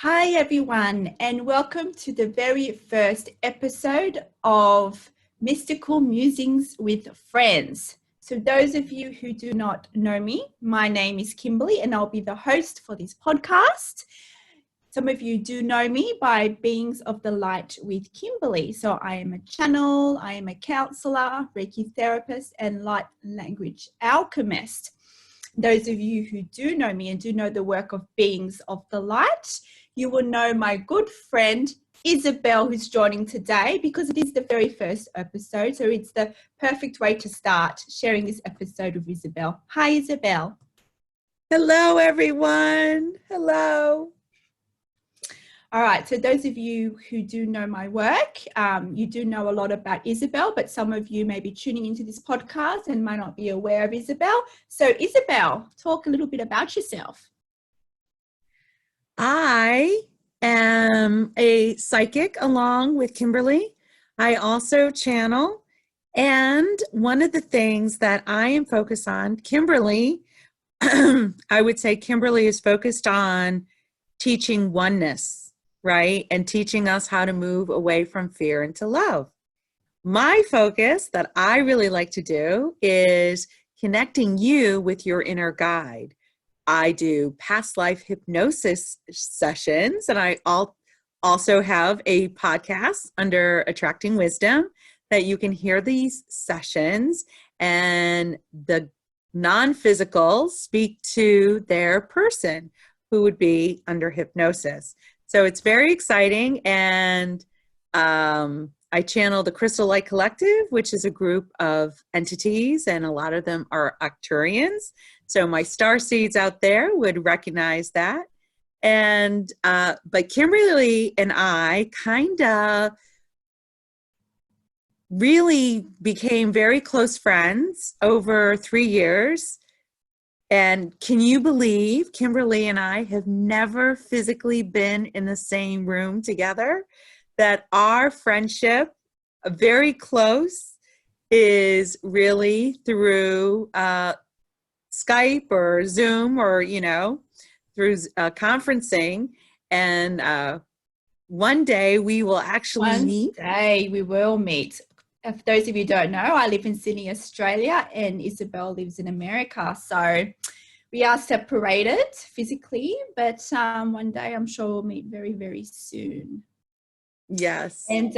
Hi everyone, and welcome to the very first episode of Mystical Musings with Friends. So those of you who do not know me, my name is Kimberley and I'll be the host for this podcast. Some of you do know me by Beings of the Light with Kimberley. So I am a channel, I am a counselor, Reiki therapist, and Light Language Alchemist. Those of you who do know me and do know the work of Beings of the Light, you will know my good friend Isabelle, who's joining today, because it is the very first episode. So it's the perfect way to start sharing this episode with Isabelle. Hi, Isabelle. Hello, everyone. Hello. All right, so those of you who do know my work, you do know a lot about Isabelle, but some of you may be tuning into this podcast and might not be aware of Isabelle. So Isabelle, talk a little bit about yourself. I am a psychic along with Kimberley. I also channel. And one of the things that I am focused on, Kimberley, I would say Kimberley is focused on teaching oneness, right? And teaching us how to move away from fear into love. My focus that I really like to do is connecting you with your inner guide. I do past life hypnosis sessions, and I also have a podcast under Attracting Wisdom that you can hear these sessions, and the non-physical speak to their person who would be under hypnosis. So it's very exciting, and I channel the Crystal Light Collective, which is a group of entities, and a lot of them are Arcturians. So my star seeds out there would recognize that. And but Kimberley and I kind of really became very close friends over 3 years. And can you believe Kimberley and I have never physically been in the same room together? That our friendship, very close, is really through Skype or Zoom or, through conferencing. And one day we will actually meet. One day we will meet. For those of you who don't know, I live in Sydney, Australia, and Isabelle lives in America. So we are separated physically, but one day I'm sure we'll meet very, very soon. Yes. And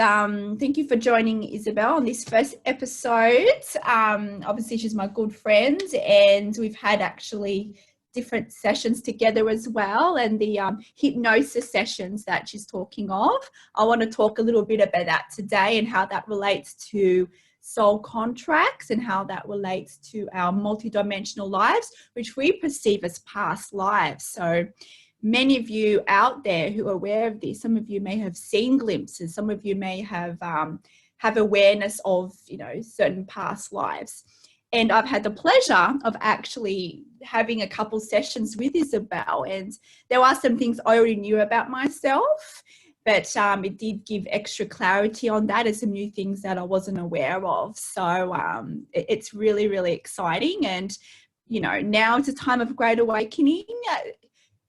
thank you for joining Isabelle on this first episode. Obviously, she's my good friend, and we've had actually different sessions together as well, and the hypnosis sessions that she's talking of. I want to talk a little bit about that today and how that relates to soul contracts and how that relates to our multidimensional lives, which we perceive as past lives. So many of you out there who are aware of this, some of you may have seen glimpses, some of you may have awareness of, certain past lives. And I've had the pleasure of actually having a couple sessions with Isabelle, and there are some things I already knew about myself, but it did give extra clarity on that and some new things that I wasn't aware of. So it's really, really exciting. And, now is a time of great awakening.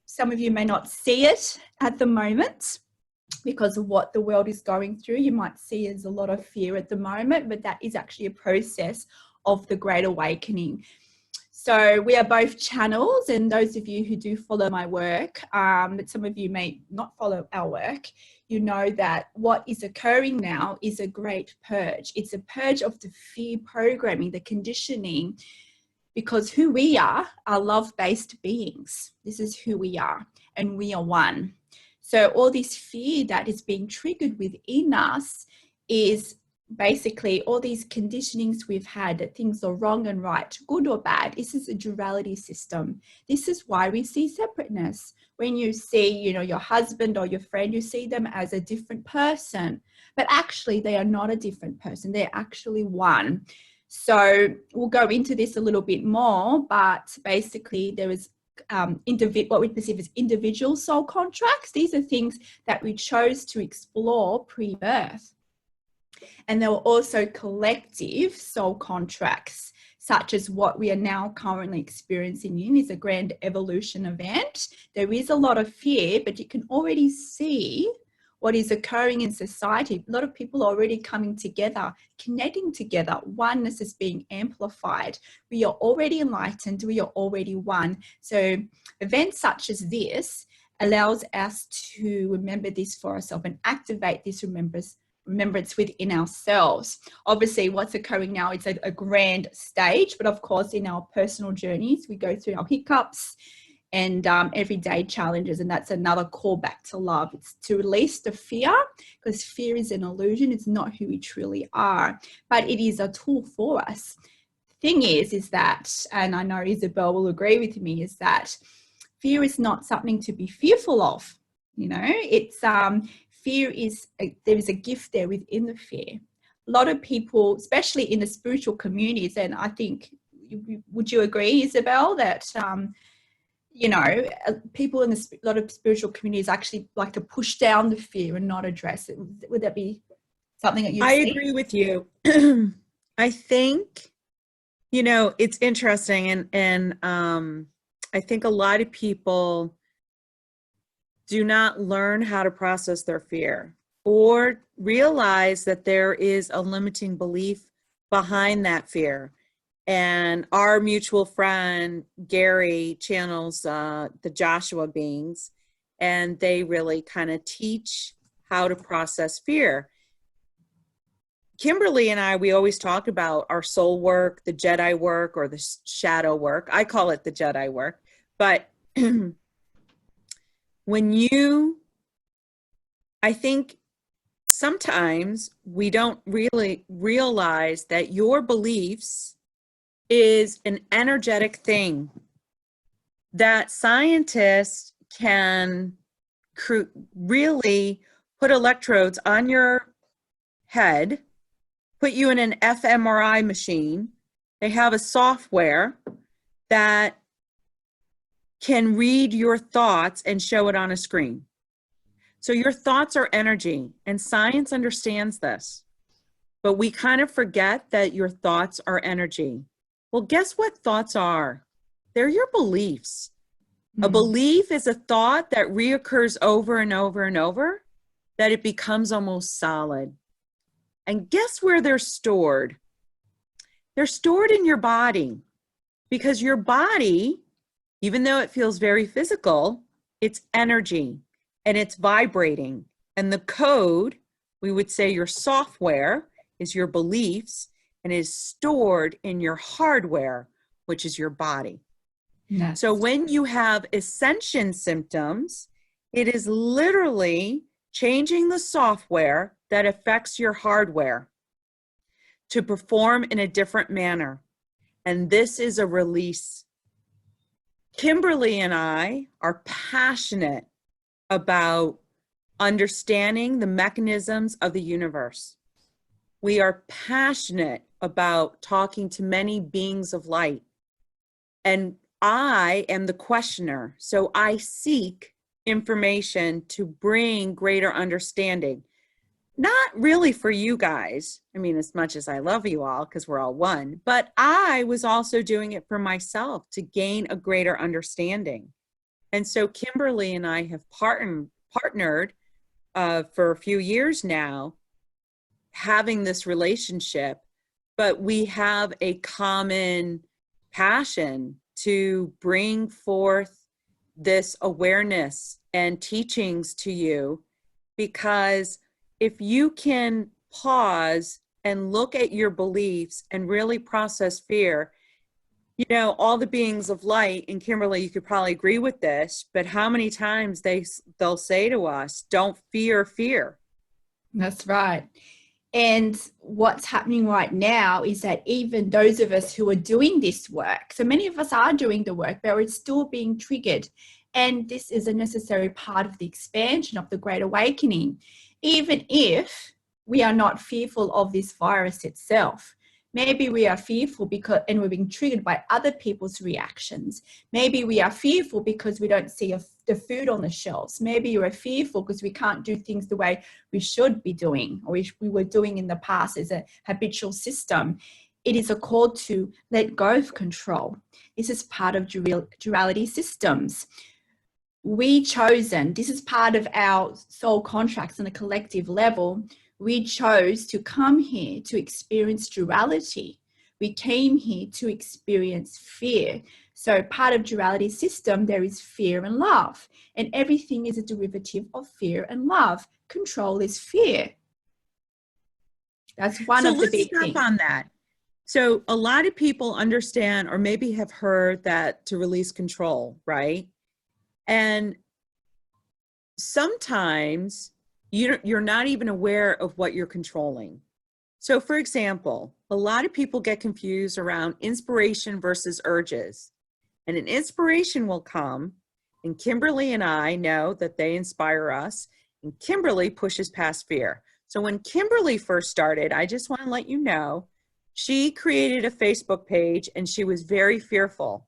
Some of you may not see it at the moment because of what the world is going through. You might see there's a lot of fear at the moment, but that is actually a process of the Great Awakening. So we are both channels, and those of you who do follow my work, but some of you may not follow our work, you know that what is occurring now is a great purge. It's a purge of the fear programming, the conditioning, because who we are love-based beings. This is who we are, and we are one. So all this fear that is being triggered within us is basically all these conditionings we've had that things are wrong and right, good or bad. This is a duality system. This is why we see separateness. When you see, your husband or your friend, you see them as a different person, but actually they are not a different person. They're actually one. So we'll go into this a little bit more, but basically there is what we perceive as individual soul contracts. These are things that we chose to explore pre-birth. And there were also collective soul contracts. such as what we are now currently experiencing in is a grand evolution event. There is a lot of fear, but you can already see what is occurring in society. A lot of people are already coming together, connecting together. Oneness is being amplified. We are already enlightened. We are already one. So events such as this allows us to remember this for ourselves and activate this remembrance within ourselves. Obviously, what's occurring now is a grand stage, but of course, in our personal journeys, we go through our hiccups and everyday challenges, and that's another call back to love. It's to release the fear, because fear is an illusion. It's not who we truly are, but it is a tool for us. Thing is that, and I know Isabelle will agree with me, is that fear is not something to be fearful of. You know, it's fear is there is a gift there within the fear. A lot of people, especially in the spiritual communities, and I think, would you agree, Isabelle, that you know, people in a lot of spiritual communities actually like to push down the fear and not address it? Would that be something that you see? I agree with you. I think, you know, it's interesting, and I think a lot of people do not learn how to process their fear or realize that there is a limiting belief behind that fear. And our mutual friend, Gary, channels the Joshua beings, and they really kind of teach how to process fear. Kimberly and I, we always talk about our soul work, the Jedi work, or the shadow work. I call it the Jedi work. But I think sometimes we don't really realize that your beliefs is an energetic thing that scientists can really put electrodes on your head, put you in an fMRI machine. They have a software that can read your thoughts and show it on a screen. So your thoughts are energy, and science understands this. But we kind of forget that your thoughts are energy. Well, guess what thoughts are? They're your beliefs. A belief is a thought that reoccurs over and over and over, that it becomes almost solid. And guess where they're stored? They're stored in your body, because your body, even though it feels very physical, it's energy and it's vibrating. And the code, we would say your software, is your beliefs, and is stored in your hardware, which is your body. Yes. So when you have ascension symptoms, it is literally changing the software that affects your hardware to perform in a different manner. And this is a release. Kimberly and I are passionate about understanding the mechanisms of the universe. We are passionate about talking to many beings of light. And I am the questioner. So I seek information to bring greater understanding. Not really for you guys. I mean, as much as I love you all, because we're all one, but I was also doing it for myself to gain a greater understanding. And so Kimberly and I have partnered for a few years now, having this relationship, but we have a common passion to bring forth this awareness and teachings to you, because if you can pause and look at your beliefs and really process fear, you know, all the beings of light, and Kimberly, you could probably agree with this, but how many times they'll say to us, don't fear fear. That's right. And what's happening right now is that even those of us who are doing this work, so many of us are doing the work, but we're still being triggered. And this is a necessary part of the expansion of the Great Awakening. Even if we are not fearful of this virus itself, maybe we are fearful because, and we're being triggered by other people's reactions. Maybe we are fearful because we don't see the food on the shelves. Maybe you are fearful because we can't do things the way we should be doing, or we were doing in the past as a habitual system. it is a call to let go of control. This is part of duality systems. This is part of our soul contracts on a collective level. We chose to come here to experience duality. We came here to experience fear. So part of duality system, there is fear and love. And everything is a derivative of fear and love. Control is fear. That's one of the big things. On that. So a lot of people understand or maybe have heard that to release control, right? And sometimes you're not even aware of what you're controlling. So for example, a lot of people get confused around inspiration versus urges. And an inspiration will come, and Kimberly and I know that they inspire us, and Kimberly pushes past fear. So when Kimberly first started, I just want to let you know, she created a Facebook page and she was very fearful.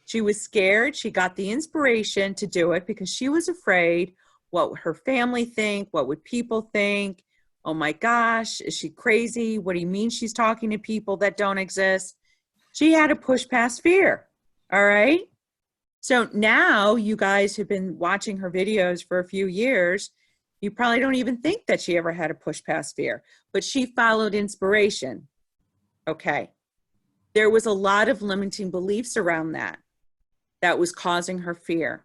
She was scared. She got the inspiration to do it because she was afraid. What would her family think? What would people think? Oh my gosh, is she crazy? What do you mean she's talking to people that don't exist? She had to push past fear. All right. So now you guys have been watching her videos for a few years. You probably don't even think that she ever had to push past fear, but she followed inspiration. Okay. There was a lot of limiting beliefs around that was causing her fear,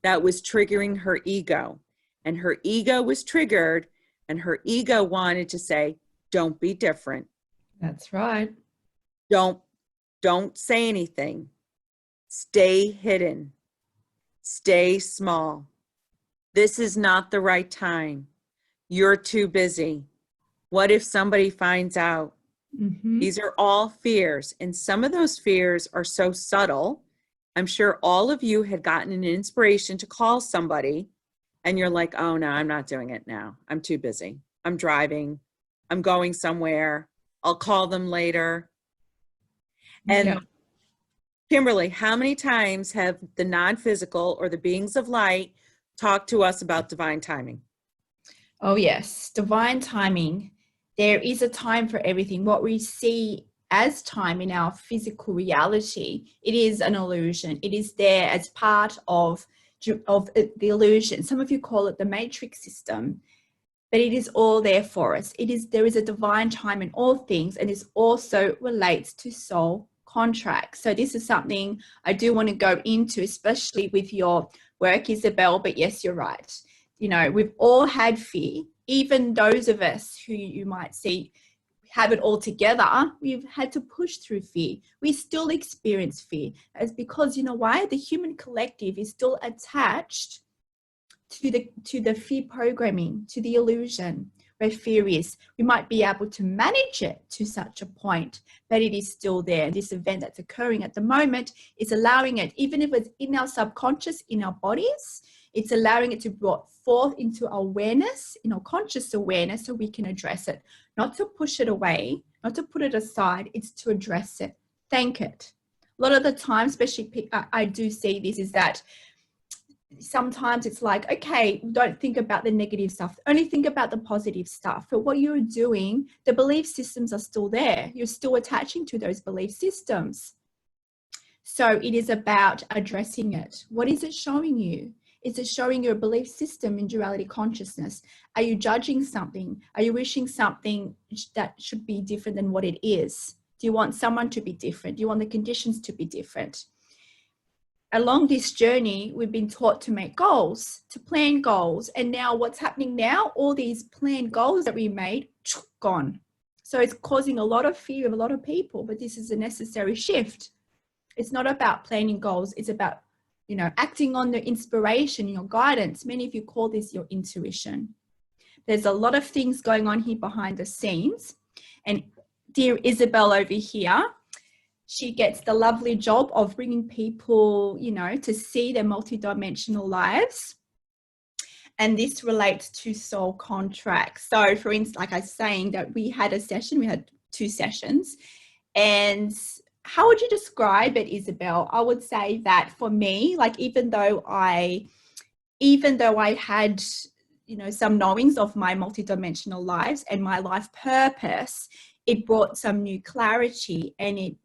that was triggering her ego. And her ego was triggered, and her ego wanted to say, don't be different. That's right. Don't say anything. Stay hidden. Stay small. This is not the right time. You're too busy. What if somebody finds out? Mm-hmm. These are all fears. And some of those fears are so subtle. I'm sure all of you had gotten an inspiration to call somebody and you're like, oh no, I'm not doing it now. I'm too busy. I'm driving. I'm going somewhere. I'll call them later. And yeah. Kimberly, how many times have the non-physical or the beings of light talked to us about divine timing? Oh yes, divine timing. There is a time for everything. What we see as time in our physical reality, it is an illusion. It is there as part of the illusion. Some of you call it the matrix system, but it is all there for us. There is a divine time in all things, and this also relates to soul contracts. So this is something I do want to go into, especially with your work, Isabelle, but yes, you're right. You know, we've all had fear, even those of us who you might see have it all together. We've had to push through fear. We still experience fear. It's because, you know why? The human collective is still attached to the fear programming, to the illusion where fear is. We might be able to manage it to such a point, but it is still there. This event that's occurring at the moment is allowing it, even if it's in our subconscious, in our bodies, it's allowing it to be brought forth into awareness, in our conscious awareness, so we can address it. Not to push it away, not to put it aside, it's to address it, thank it. A lot of the time, especially I do see this, is that sometimes it's like, okay, don't think about the negative stuff, only think about the positive stuff. But what you're doing, the belief systems are still there. You're still attaching to those belief systems. So it is about addressing it. What is it showing you? Is it showing your belief system in duality consciousness? Are you judging something? Are you wishing something that should be different than what it is? Do you want someone to be different? Do you want the conditions to be different? Along this journey, we've been taught to make goals, to plan goals. And now what's happening now? All these planned goals that we made, gone. So it's causing a lot of fear of a lot of people, but this is a necessary shift. It's not about planning goals. It's about, you know, acting on the inspiration, your guidance. Many of you call this your intuition. There's a lot of things going on here behind the scenes. And dear Isabelle over here, she gets the lovely job of bringing people, you know, to see their multidimensional lives. And this relates to soul contracts. So for instance, like I was saying, that we had a session, we had 2 sessions. And how would you describe it, Isabelle? I would say that for me, like even though I had, you know, some knowings of my multidimensional lives and my life purpose, it brought some new clarity, and it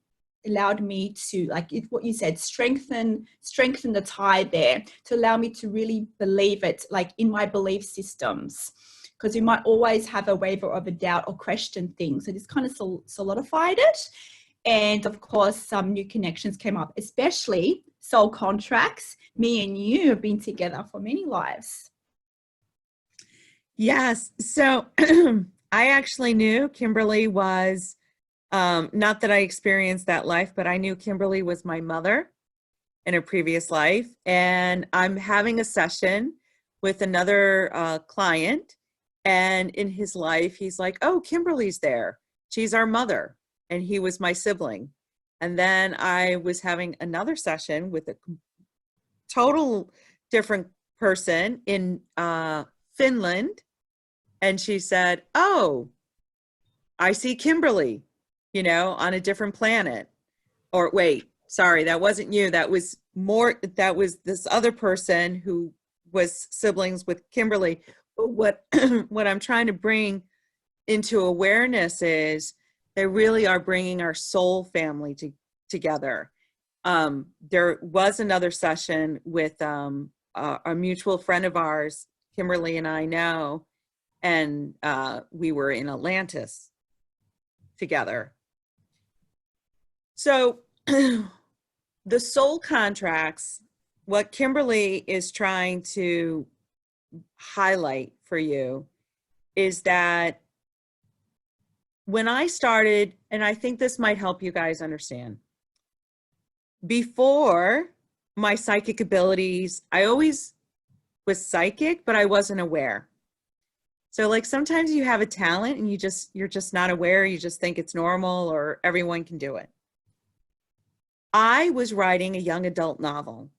allowed me to, like what you said, strengthen the tie there, to allow me to really believe it, like in my belief systems, because we might always have a waver of a doubt or question things. So this kind of solidified it. And of course, some new connections came up, especially soul contracts. Me and you have been together for many lives. Yes. So I actually knew Kimberley was, not that I experienced that life, but I knew Kimberley was my mother in a previous life. And I'm having a session with another client. And in his life, he's like, oh, Kimberley's there. She's our mother. And he was my sibling. And then I was having another session with a total different person in Finland. And she said, oh, I see Kimberley, you know, on a different planet. Or wait, sorry, that wasn't you. That was this other person who was siblings with Kimberley. But what I'm trying to bring into awareness is they really are bringing our soul family together. There was another session with a mutual friend of ours, Kimberley and I know, and we were in Atlantis together. So the soul contracts, what Kimberley is trying to highlight for you is that when I started, and I think this might help you guys understand, before my psychic abilities, I always was psychic, but I wasn't aware. So like sometimes you have a talent and you're just not aware. You just think it's normal or everyone can do it. I was writing a young adult novel.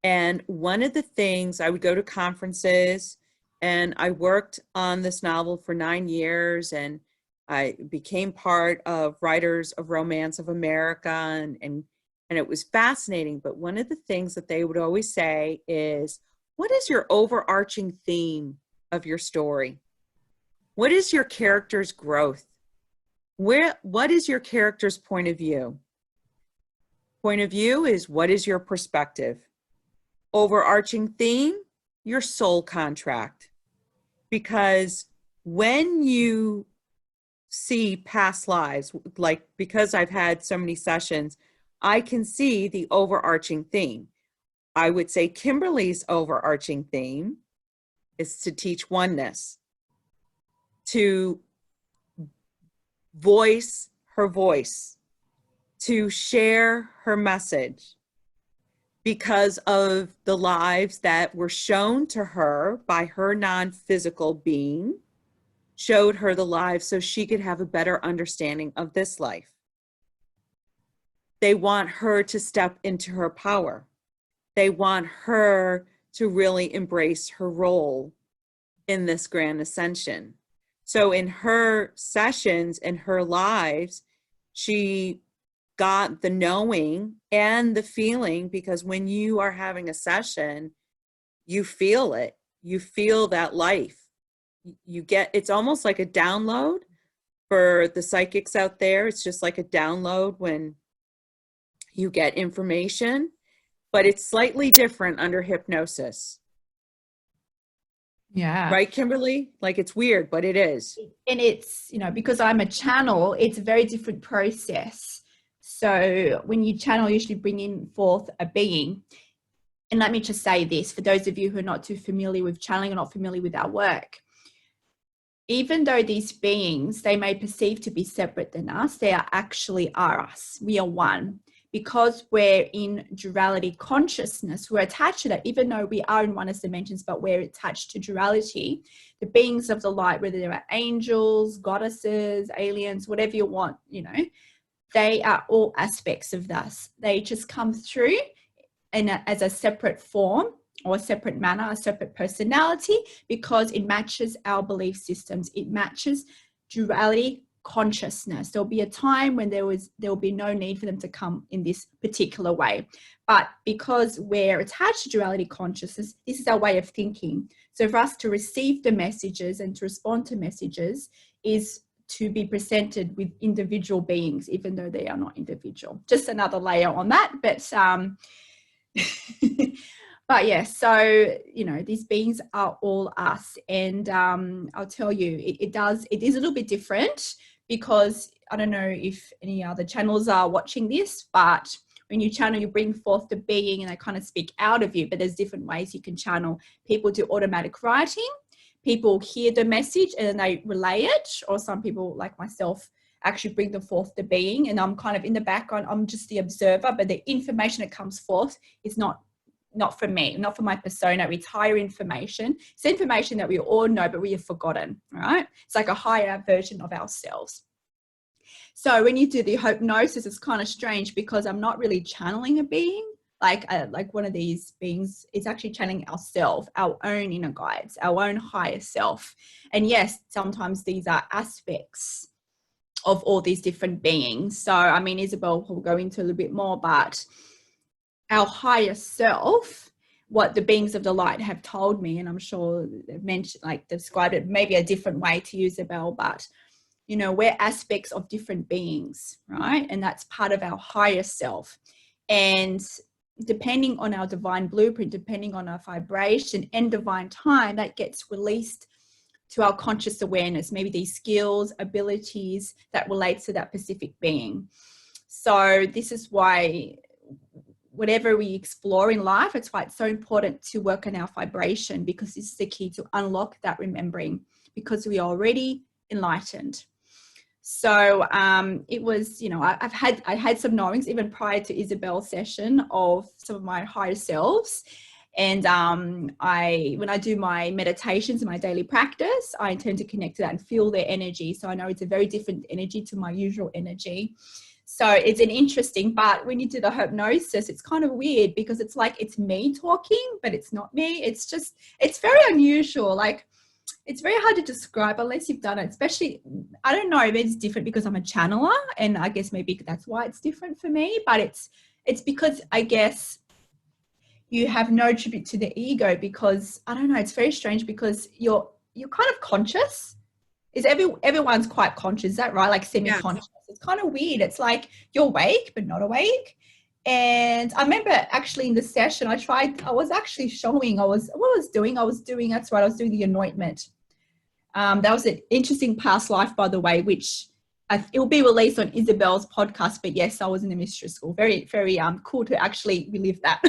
And one of the things, I would go to conferences, and I worked on this novel for 9 years, and I became part of Writers of Romance of America, and it was fascinating. But one of the things that they would always say is, what is your overarching theme of your story? What is your character's growth? What is your character's point of view? Point of view is, what is your perspective? Overarching theme, your soul contract. Because when you see past lives, like because I've had so many sessions, I can see the overarching theme. I would say Kimberley's overarching theme is to teach oneness, to voice her voice, to share her message, because of the lives that were shown to her by her non-physical being, showed her the lives so she could have a better understanding of this life. They want her to step into her power. They want her to really embrace her role in this grand ascension. So in her sessions, in her lives, she got the knowing and the feeling, because when you are having a session, you feel it. You feel that life. You get, it's almost like a download for the psychics out there. It's just like a download when you get information, but it's slightly different under hypnosis. Yeah. Right, Kimberly? Like, it's weird, but it is. And it's, you know, because I'm a channel, it's a very different process. So when you channel, you usually bring in forth a being. And let me just say this, for those of you who are not too familiar with channeling or not familiar with our work, even though these beings, they may perceive to be separate than us, they are actually us. We are one. Because we're in duality consciousness, we're attached to that, even though we are in oneness dimensions, but we're attached to duality. The beings of the light, whether they're angels, goddesses, aliens, whatever you want, you know, they are all aspects of us. They just come through as a separate form or a separate manner, a separate personality, because it matches our belief systems. It matches duality consciousness. There'll be a time when there'll be no need for them to come in this particular way. But because we're attached to duality consciousness, this is our way of thinking. So for us to receive the messages and to respond to messages is to be presented with individual beings, even though they are not individual. Just another layer on that. But but yeah, so, you know, these beings are all us. And I'll tell you, it is a little bit different, because I don't know if any other channels are watching this, but when you channel, you bring forth the being and they kind of speak out of you. But there's different ways you can channel. People do automatic writing. People hear the message and then they relay it. Or some people, like myself, actually bring them forth the being, and I'm kind of in the background. I'm just the observer, but the information that comes forth is not for me, not for my persona. It's higher information. It's information that we all know, but we have forgotten, right? It's like a higher version of ourselves. So when you do the hypnosis, it's kind of strange, because I'm not really channeling a being. Like one of these beings is actually channeling ourselves, our own inner guides, our own higher self. And yes, sometimes these are aspects of all these different beings. So, I mean, Isabelle will go into a little bit more, but our higher self, what the beings of the light have told me, and I'm sure they've mentioned, like, described it maybe a different way to you, Isabelle, but, you know, we're aspects of different beings, right? And that's part of our higher self. And depending on our divine blueprint, depending on our vibration and divine time, that gets released to our conscious awareness, maybe these skills, abilities that relate to that specific being. So this is why whatever we explore in life, it's why it's so important to work on our vibration, because this is the key to unlock that remembering, because we are already enlightened. So it was, you know, I had some knowings even prior to Isabelle's session of some of my higher selves. And when I do my meditations in my daily practice, I intend to connect to that and feel their energy. So I know it's a very different energy to my usual energy. So it's an interesting, but when you do the hypnosis, it's kind of weird, because it's like, it's me talking, but it's not me. It's just, it's very unusual. Like, it's very hard to describe unless you've done it, especially, I don't know if it's different because I'm a channeler, and I guess maybe that's why it's different for me, but it's because I guess you have no tribute to the ego, because I don't know, it's very strange, because you're kind of conscious. Everyone's quite conscious, is that right? Like semi-conscious. Yeah. It's kind of weird. It's like you're awake but not awake. And I remember actually in the session I was actually showing I was doing the anointment. That was an interesting past life, by the way, which it will be released on Isabelle's podcast. But yes, I was in the mystery school. Very, very cool to actually relive that.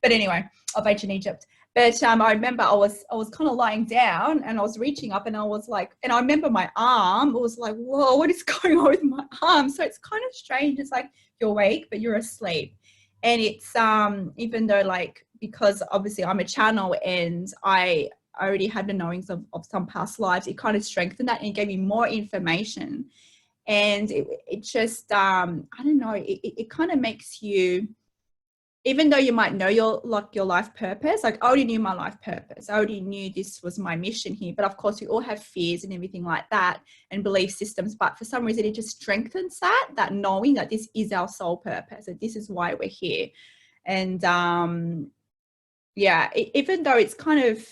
But anyway, of ancient Egypt. But I remember I was kind of lying down and I was reaching up, and I was like, and I remember my arm was like, whoa, what is going on with my arm? So it's kind of strange. It's like you're awake, but you're asleep. And it's, even though, like, because obviously I'm a channel and I already had the knowings of some past lives, it kind of strengthened that and gave me more information. And it just, I don't know, it kind of makes you, even though you might know your life purpose, like I already knew my life purpose. I already knew this was my mission here. But of course, we all have fears and everything like that and belief systems. But for some reason, it just strengthens that knowing that this is our soul purpose, that this is why we're here. And yeah, even though it's kind of,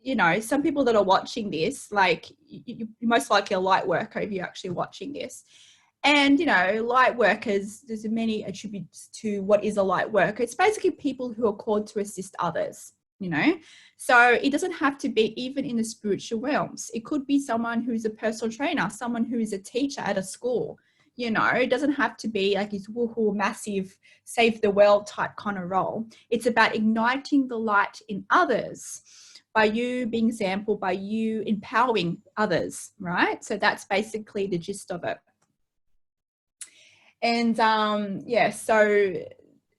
you know, some people that are watching this, like you're most likely a light worker if you're actually watching this. And, you know, light workers, there's many attributes to what is a light worker. It's basically people who are called to assist others, you know. So it doesn't have to be even in the spiritual realms. It could be someone who's a personal trainer, someone who is a teacher at a school. You know, it doesn't have to be like this woohoo, massive, save the world type kind of role. It's about igniting the light in others by you being example, by you empowering others, right? So that's basically the gist of it. And yeah, so,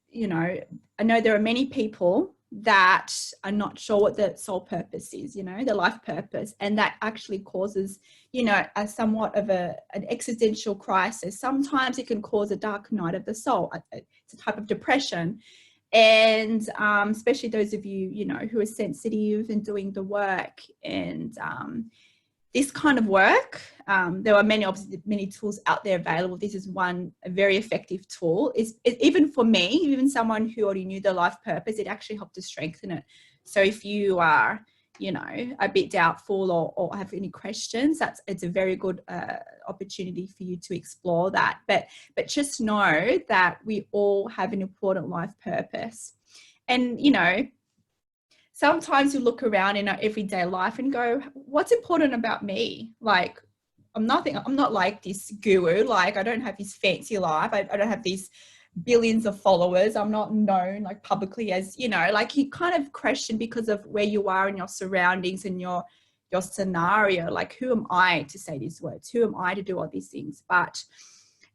you know, I know there are many people that are not sure what the soul purpose is, you know, the life purpose, and that actually causes, you know, a somewhat of an existential crisis. Sometimes it can cause a dark night of the soul. It's a type of depression. And especially those of you, you know, who are sensitive and doing the work, and this kind of work, there are many tools out there available. This is one, a very effective tool. Even for me, even someone who already knew their life purpose, it actually helped to strengthen it. So if you are, you know, a bit doubtful or have any questions, it's a very good opportunity for you to explore that. But just know that we all have an important life purpose. And, you know, sometimes you look around in our everyday life and go, what's important about me? Like, I'm not like this guru. Like, I don't have this fancy life. I don't have these billions of followers. I'm not known like publicly as, you know, like you kind of question because of where you are in your surroundings and your scenario. Like, who am I to say these words? Who am I to do all these things? But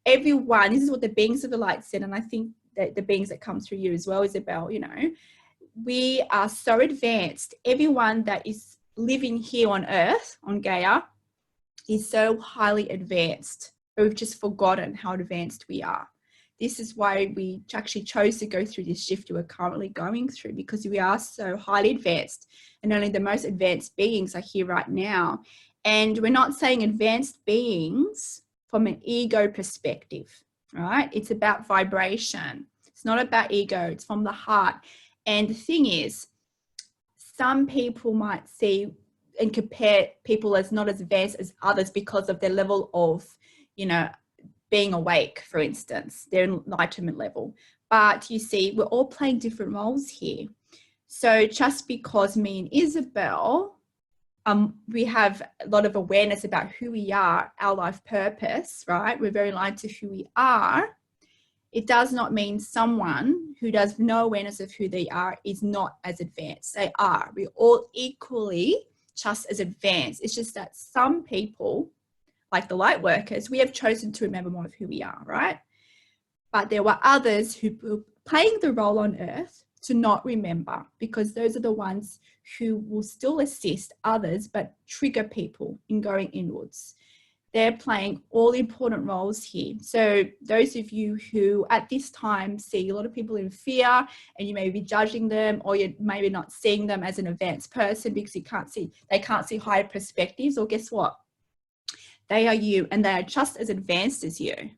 everyone, this is what the beings of the light said. And I think that the beings that come through you as well, Isabelle, you know, we are so advanced. Everyone that is living here on earth, on Gaia, is so highly advanced. But we've just forgotten how advanced we are. This is why we actually chose to go through this shift we're currently going through, because we are so highly advanced, and only the most advanced beings are here right now. And we're not saying advanced beings from an ego perspective, right? It's about vibration. It's not about ego. It's from the heart. And the thing is, some people might see and compare people as not as advanced as others because of their level of, you know, being awake, for instance, their enlightenment level. But you see, we're all playing different roles here. So just because me and Isabelle, we have a lot of awareness about who we are, our life purpose, right? We're very aligned to who we are. It does not mean someone who does no awareness of who they are is not as advanced. They are. We're all equally just as advanced. It's just that some people, like the light workers, we have chosen to remember more of who we are, right? But there were others who were playing the role on earth to not remember, because those are the ones who will still assist others but trigger people in going inwards. They're playing all important roles here. So those of you who at this time see a lot of people in fear, and you may be judging them, or you're maybe not seeing them as an advanced person because they can't see higher perspectives, or guess what? They are you, and they are just as advanced as you.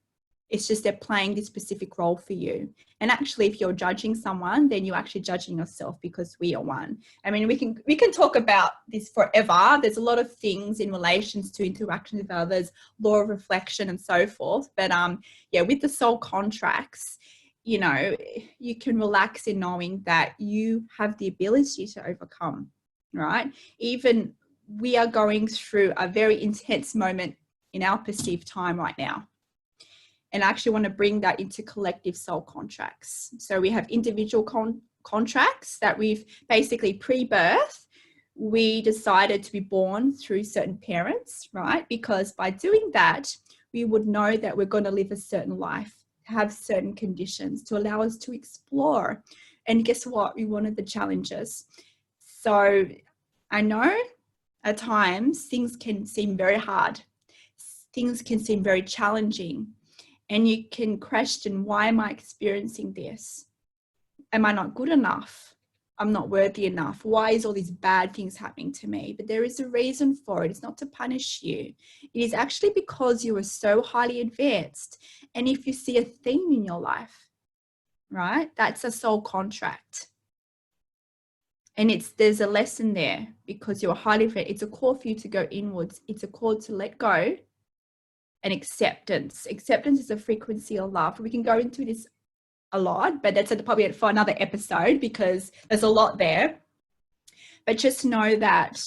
It's just they're playing this specific role for you. And actually, if you're judging someone, then you're actually judging yourself, because we are one. I mean, we can talk about this forever. There's a lot of things in relations to interaction with others, law of reflection and so forth. But yeah, with the soul contracts, you know, you can relax in knowing that you have the ability to overcome, right? Even we are going through a very intense moment in our perceived time right now. And I actually want to bring that into collective soul contracts. So we have individual contracts that we've basically pre-birth. We decided to be born through certain parents, right? Because by doing that, we would know that we're going to live a certain life, have certain conditions to allow us to explore. And guess what? We wanted the challenges. So I know at times things can seem very hard. Things can seem very challenging. And you can question, why am I experiencing this? Am I not good enough? I'm not worthy enough. Why is all these bad things happening to me? But there is a reason for it. It's not to punish you. It is actually because you are so highly advanced. And if you see a theme in your life, right, that's a soul contract. And there's a lesson there, because you're highly advanced. It's a call for you to go inwards. It's a call to let go. And acceptance. Acceptance is a frequency of love. We can go into this a lot, but that's probably for another episode, because there's a lot there. But just know that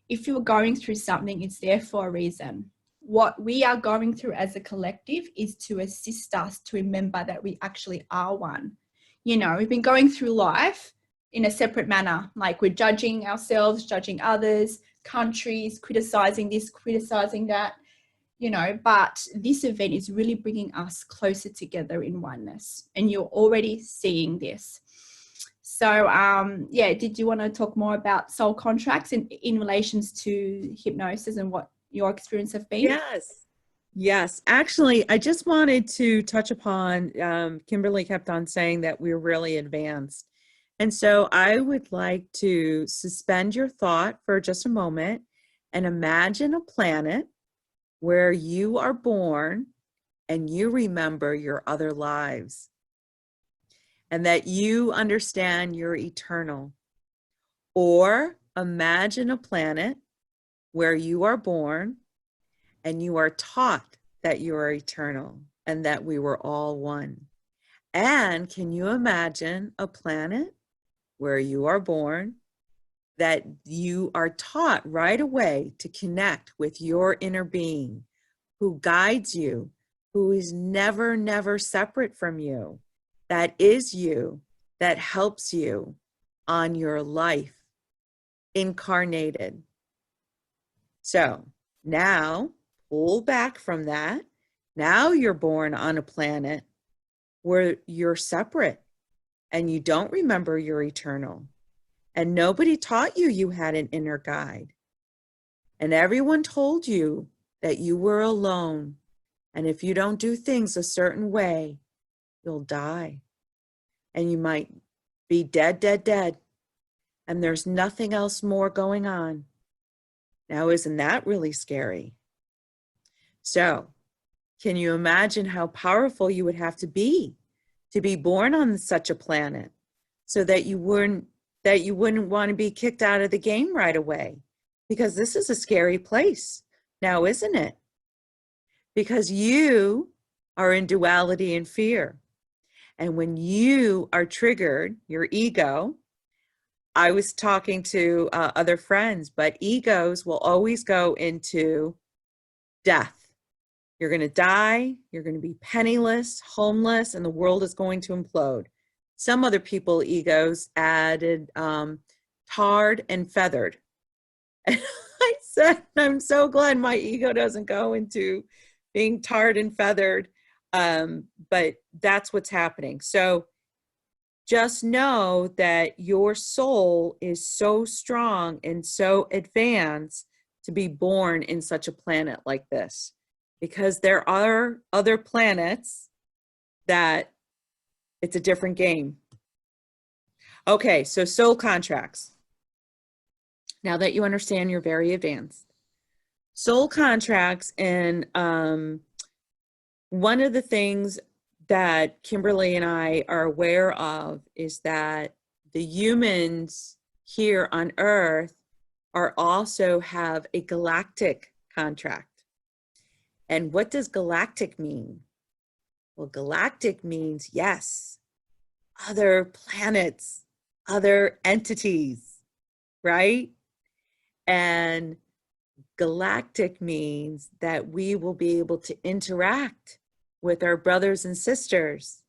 if you're going through something, it's there for a reason. What we are going through as a collective is to assist us to remember that we actually are one. You know, we've been going through life in a separate manner, like we're judging ourselves, judging others, countries, criticizing this, criticizing that. You know, but this event is really bringing us closer together in oneness, and you're already seeing this. So, yeah, did you want to talk more about soul contracts in relations to hypnosis and what your experience have been? Yes. Actually, I just wanted to touch upon, Kimberley kept on saying that we're really advanced. And so I would like to suspend your thought for just a moment and imagine a planet where you are born and you remember your other lives, and that you understand you're eternal. Or imagine a planet where you are born and you are taught that you are eternal and that we were all one. And can you imagine a planet where you are born that you are taught right away to connect with your inner being who guides you, who is never, never separate from you, that is you, that helps you on your life, incarnated. So now pull back from that. Now you're born on a planet where you're separate and you don't remember you're eternal. And nobody taught you you had an inner guide. And everyone told you that you were alone. And if you don't do things a certain way, you'll die. And you might be dead, dead, dead. And there's nothing else more going on. Now, isn't that really scary? So, can you imagine how powerful you would have to be born on such a planet so that you wouldn't want to be kicked out of the game right away? Because this is a scary place now, isn't it? Because you are in duality and fear. And when you are triggered, your ego, I was talking to other friends, but egos will always go into death. You're going to die, you're going to be penniless, homeless, and the world is going to implode. Some other people, egos, added tarred and feathered. And I said, I'm so glad my ego doesn't go into being tarred and feathered, but that's what's happening. So just know that your soul is so strong and so advanced to be born in such a planet like this, because there are other planets that it's a different game. Okay, so soul contracts. Now that you understand, you're very advanced. Soul contracts, and one of the things that Kimberly and I are aware of is that the humans here on Earth are also have a galactic contract. And what does galactic mean? Well, galactic means, yes, other planets, other entities, right? And galactic means that we will be able to interact with our brothers and sisters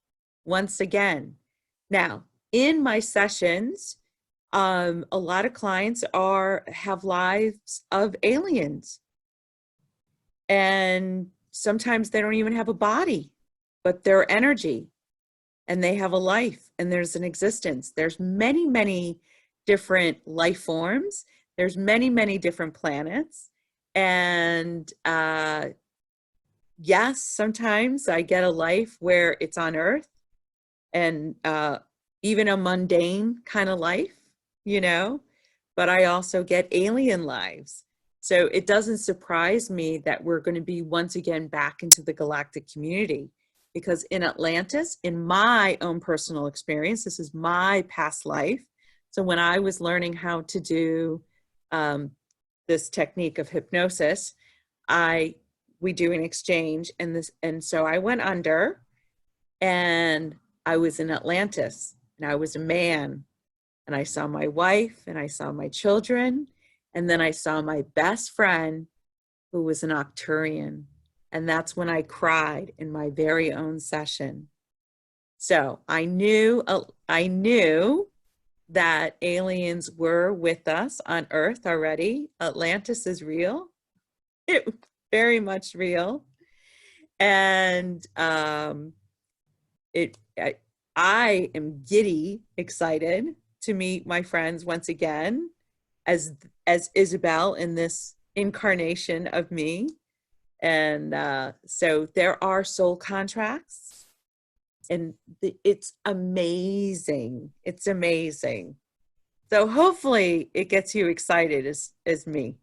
once again. Now, in my sessions, a lot of clients have lives of aliens. And sometimes they don't even have a body, but they're energy, and they have a life, and there's an existence. There's many, many different life forms. There's many, many different planets. And yes, sometimes I get a life where it's on Earth, and even a mundane kind of life, you know, but I also get alien lives. So it doesn't surprise me that we're going to be once again back into the galactic community, because in Atlantis, in my own personal experience, this is my past life. So when I was learning how to do this technique of hypnosis, we do an exchange, and so I went under, and I was in Atlantis, and I was a man, and I saw my wife, and I saw my children, and then I saw my best friend who was an Arcturian, and that's when I cried in my very own session. So I knew that aliens were with us on Earth already. Atlantis is real. It was very much real. And I am giddy excited to meet my friends once again as Isabelle in this incarnation of me. And so there are soul contracts, and it's amazing. It's amazing. So hopefully it gets you excited as me.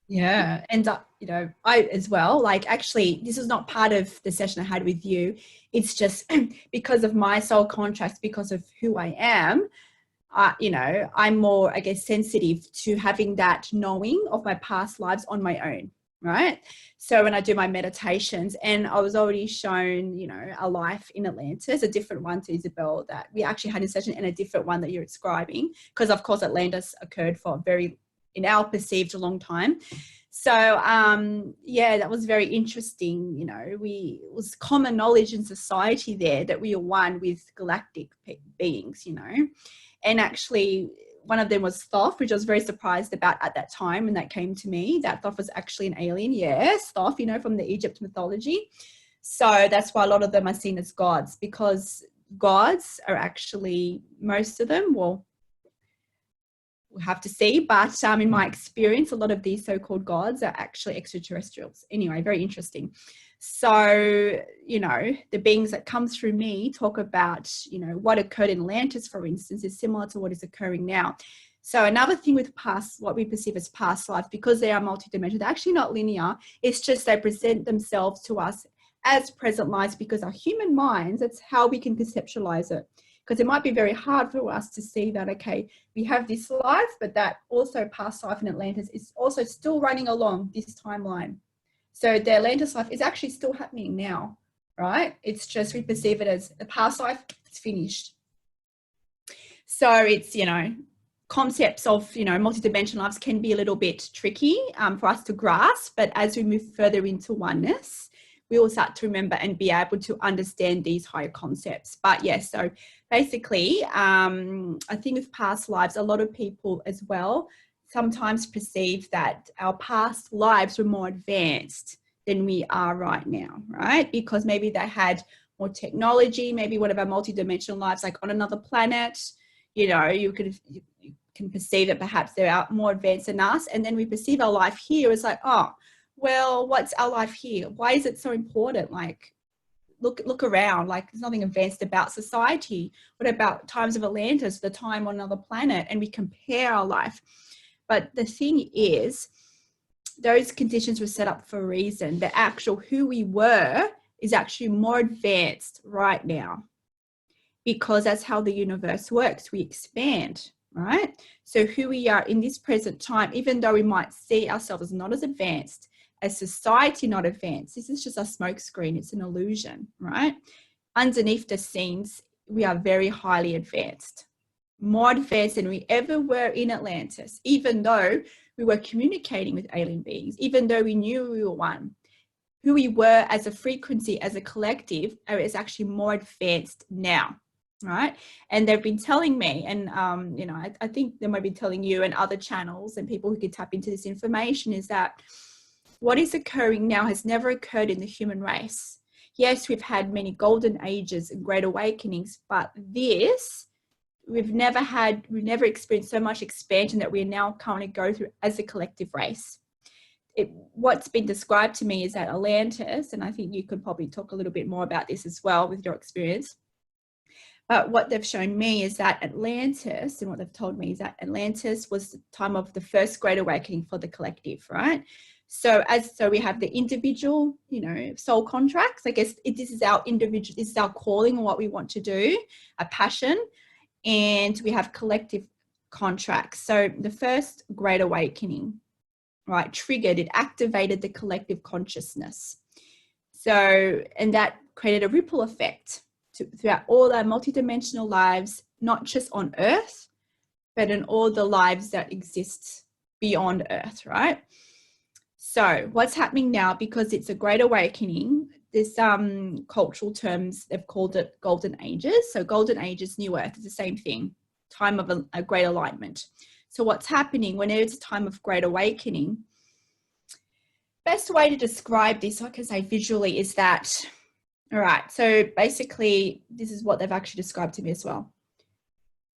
Yeah. And, you know, I as well, like, actually, this is not part of the session I had with you. It's just because of my soul contracts, because of who I am, you know, I'm more, I guess, sensitive to having that knowing of my past lives on my own, right? So when I do my meditations, and I was already shown, you know, a life in Atlantis, a different one to Isabelle that we actually had in session, and a different one that you're describing, because of course Atlantis occurred for a very, in our perceived, a long time. So yeah, that was very interesting. You know, it was common knowledge in society there that we are one with galactic beings, you know. And actually, one of them was Thoth, which I was very surprised about at that time when that came to me, that Thoth was actually an alien. Yes, Thoth, you know, from the Egypt mythology. So that's why a lot of them are seen as gods, because gods are actually, most of them, well, we'll have to see, but in my experience, a lot of these so-called gods are actually extraterrestrials. Anyway, very interesting. So, you know, the beings that come through me talk about, you know, what occurred in Atlantis, for instance, is similar to what is occurring now. So another thing with past, what we perceive as past life, because they are multidimensional, they're actually not linear. It's just they present themselves to us as present lives, because our human minds, that's how we can conceptualize it. Because it might be very hard for us to see that, okay, we have this life, but that also past life in Atlantis is also still running along this timeline. So the Atlantis life is actually still happening now, right? It's just we perceive it as a past life, it's finished. So it's, you know, concepts of, you know, multidimensional lives can be a little bit tricky for us to grasp, but as we move further into oneness, we will start to remember and be able to understand these higher concepts. But yes, so basically, I think with past lives, a lot of people as well sometimes perceive that our past lives were more advanced than we are right now, right? Because maybe they had more technology, maybe one of our multidimensional lives, like on another planet, you know, you can perceive that perhaps they're more advanced than us. And then we perceive our life here as like, oh, well, what's our life here? Why is it so important? Like, look around, like there's nothing advanced about society. What about times of Atlantis, the time on another planet? And we compare our life. But the thing is, those conditions were set up for a reason. The actual who we were is actually more advanced right now, because that's how the universe works. We expand, right? So who we are in this present time, even though we might see ourselves as not as advanced, as society not advanced, this is just a smoke screen. It's an illusion, right? Underneath the scenes, we are very highly advanced, more advanced than we ever were in Atlantis, even though we were communicating with alien beings, even though we knew we were one. Who we were as a frequency, as a collective, is actually more advanced now, right? And they've been telling me, and you know, I think they might be telling you and other channels and people who can tap into this information, is that what is occurring now has never occurred in the human race. Yes, we've had many golden ages and great awakenings, but this, we've never experienced so much expansion that we are now currently go through as a collective race. What's been described to me is that Atlantis, and I think you could probably talk a little bit more about this as well with your experience, but what they've shown me is that Atlantis, and what they've told me is that Atlantis was the time of the first great awakening for the collective, right? So we have the individual, you know, soul contracts. I guess this is our individual, this is our calling and what we want to do, a passion. And we have collective contracts. So the first great awakening, right, triggered, it activated the collective consciousness. So, and that created a ripple effect throughout all our multidimensional lives, not just on Earth, but in all the lives that exist beyond Earth, right? So what's happening now, because it's a great awakening, there's cultural terms, they've called it golden ages. So golden ages, new Earth, is the same thing, time of a great alignment. So what's happening when there's a time of great awakening, best way to describe this, I can say visually, is that, all right, so basically this is what they've actually described to me as well.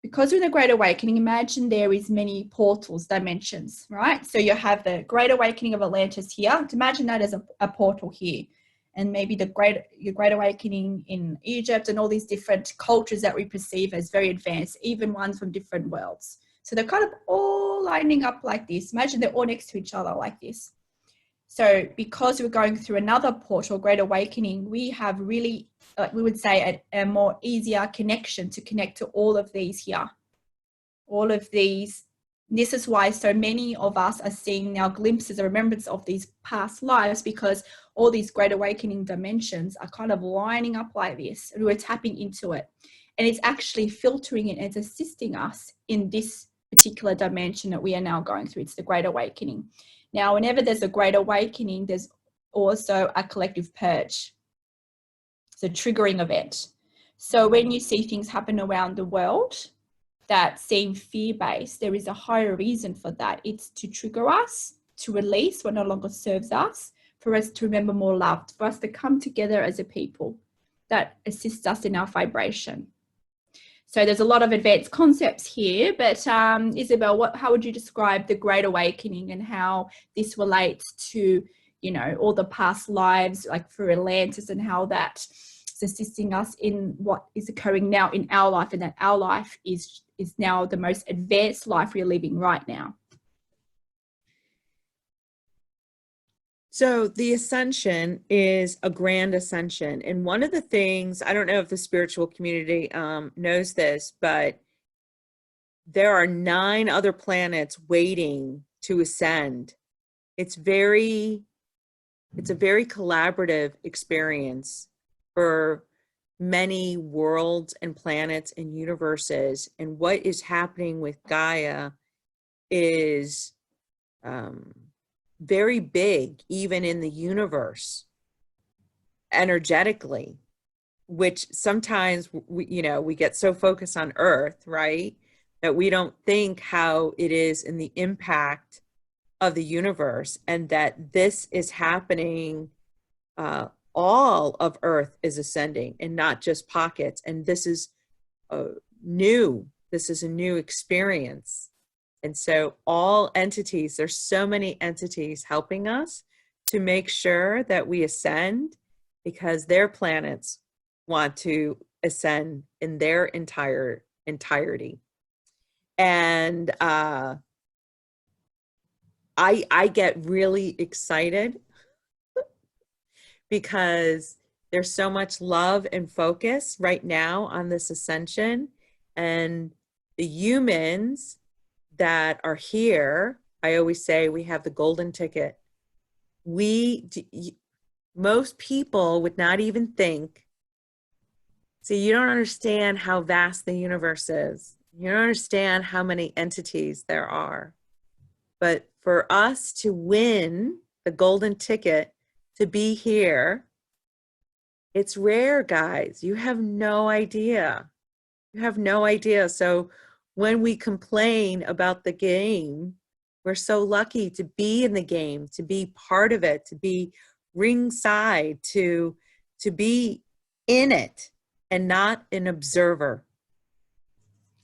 Because we're in the Great Awakening, imagine there is many portals, dimensions, right? So you have the Great Awakening of Atlantis here. Imagine that as a portal here. And maybe your Great Awakening in Egypt, and all these different cultures that we perceive as very advanced, even ones from different worlds. So they're kind of all lining up like this. Imagine they're all next to each other like this. So because we're going through another portal, Great Awakening, we have really, we would say, a more easier connection to connect to all of these here. all of these. This is why so many of us are seeing now glimpses or remembrance of these past lives, because all these great awakening dimensions are kind of lining up like this, and we're tapping into it. And it's actually filtering it and it's assisting us in this particular dimension that we are now going through. It's the great awakening. Now, whenever there's a great awakening, there's also a collective purge. It's a triggering event. So when you see things happen around the world that seem fear-based, there is a higher reason for that. It's to trigger us, to release what no longer serves us, for us to remember more love, for us to come together as a people that assists us in our vibration. So there's a lot of advanced concepts here, but Isabelle, how would you describe the Great Awakening and how this relates to, you know, all the past lives, like for Atlantis, and how that is assisting us in what is occurring now in our life, and that our life is now the most advanced life we're living right now? So the ascension is a grand ascension. And one of the things, I don't know if the spiritual community knows this, but there are 9 other planets waiting to ascend. It's a very collaborative experience for many worlds and planets and universes. And what is happening with Gaia is very big, even in the universe, energetically, which sometimes we get so focused on Earth, right, that we don't think how it is in the impact of the universe, and that this is happening. All of Earth is ascending, and not just pockets. And this is new. This is a new experience. And so all entities, there's so many entities helping us to make sure that we ascend, because their planets want to ascend in their entirety. And I get really excited because there's so much love and focus right now on this ascension, and the humans that are here. I always say we have the golden ticket. Most people would not even think. See, you don't understand how vast the universe is. You don't understand how many entities there are. But for us to win the golden ticket, to be here, it's rare, guys. You have no idea. You have no idea. So when we complain about the game, we're so lucky to be in the game, to be part of it, to be ringside, to be in it and not an observer.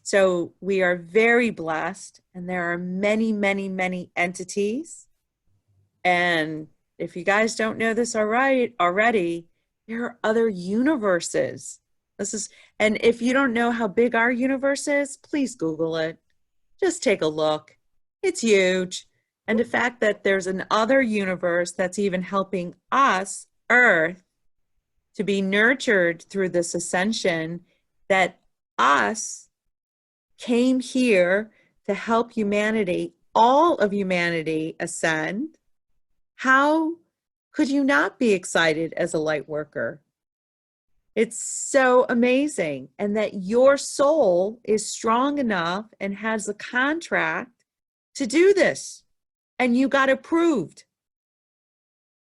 So we are very blessed, and there are many, many, many entities. And if you guys don't know this already, there are other universes. And if you don't know how big our universe is, please Google it. Just take a look. It's huge. And the fact that there's another universe that's even helping us, Earth, to be nurtured through this ascension, that us came here to help humanity, all of humanity, ascend. How could you not be excited as a light worker? It's so amazing. And that your soul is strong enough and has a contract to do this. And you got approved.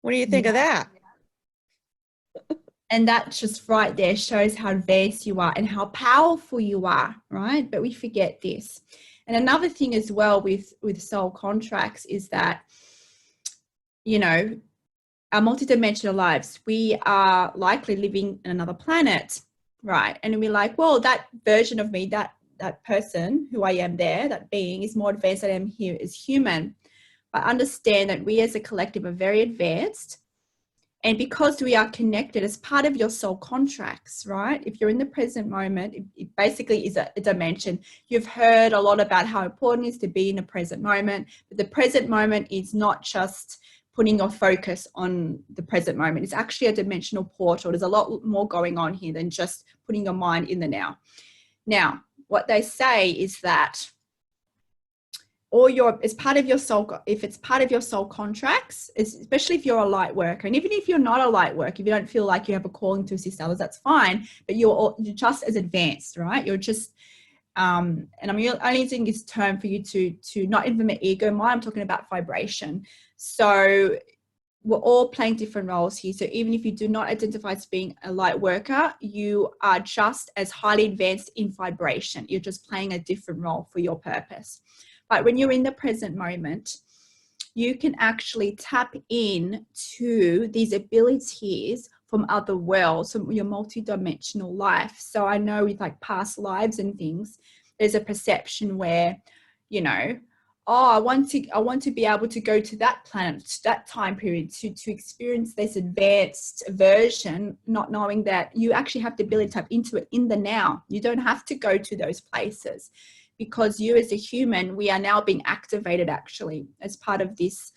What do you think of that? And that just right there shows how advanced you are and how powerful you are, right? But we forget this. And another thing as well with soul contracts is that, you know, our multidimensional lives, we are likely living in another planet, right? And we're like, well, that version of me, that person who I am there, that being is more advanced than I am here as human. But understand that we as a collective are very advanced. And because we are connected as part of your soul contracts, right? If you're in the present moment, it basically is a dimension. You've heard a lot about how important it is to be in the present moment. But the present moment is not just putting your focus on the present moment. It's actually a dimensional portal. There's a lot more going on here than just putting your mind in the now. Now, what they say is that or it's part of your soul, if it's part of your soul contracts, especially if you're a light worker, and even if you're not a light worker, if you don't feel like you have a calling to assist others, that's fine, but you're just as advanced, right? You're just and I'm only using this term for you to not even my ego mind, I'm talking about vibration. So we're all playing different roles here. So even if you do not identify as being a light worker, you are just as highly advanced in vibration. You're just playing a different role for your purpose. But when you're in the present moment, you can actually tap in to these abilities from other worlds, from your multidimensional life. So I know with like past lives and things, there's a perception where, you know, oh, I want to be able to go to that planet, to that time period, to experience this advanced version, not knowing that you actually have the ability to tap into it in the now. You don't have to go to those places, because you as a human, we are now being activated actually as part of this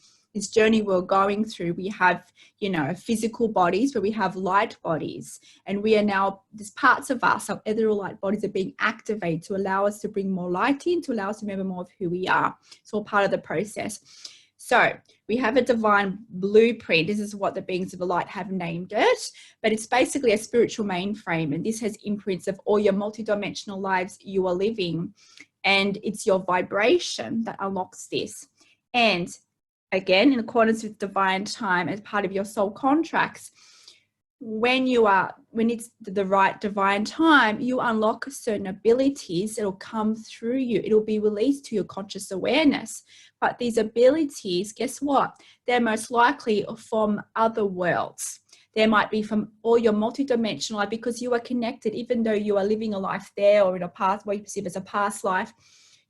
journey we're going through. We have, you know, physical bodies, but we have light bodies, and we are now, there's parts of us, our ethereal light bodies are being activated to allow us to bring more light in, to allow us to remember more of who we are. It's all part of the process. So we have a divine blueprint. This is what the beings of the light have named it, but it's basically a spiritual mainframe, and this has imprints of all your multidimensional lives you are living, and it's your vibration that unlocks this. And again, in accordance with divine time, as part of your soul contracts, when it's the right divine time, you unlock certain abilities. It'll come through you. It'll be released to your conscious awareness. But these abilities, guess what? They're most likely from other worlds. There might be from all your multidimensional life, because you are connected, even though you are living a life there or in a past, what you perceive as a past life,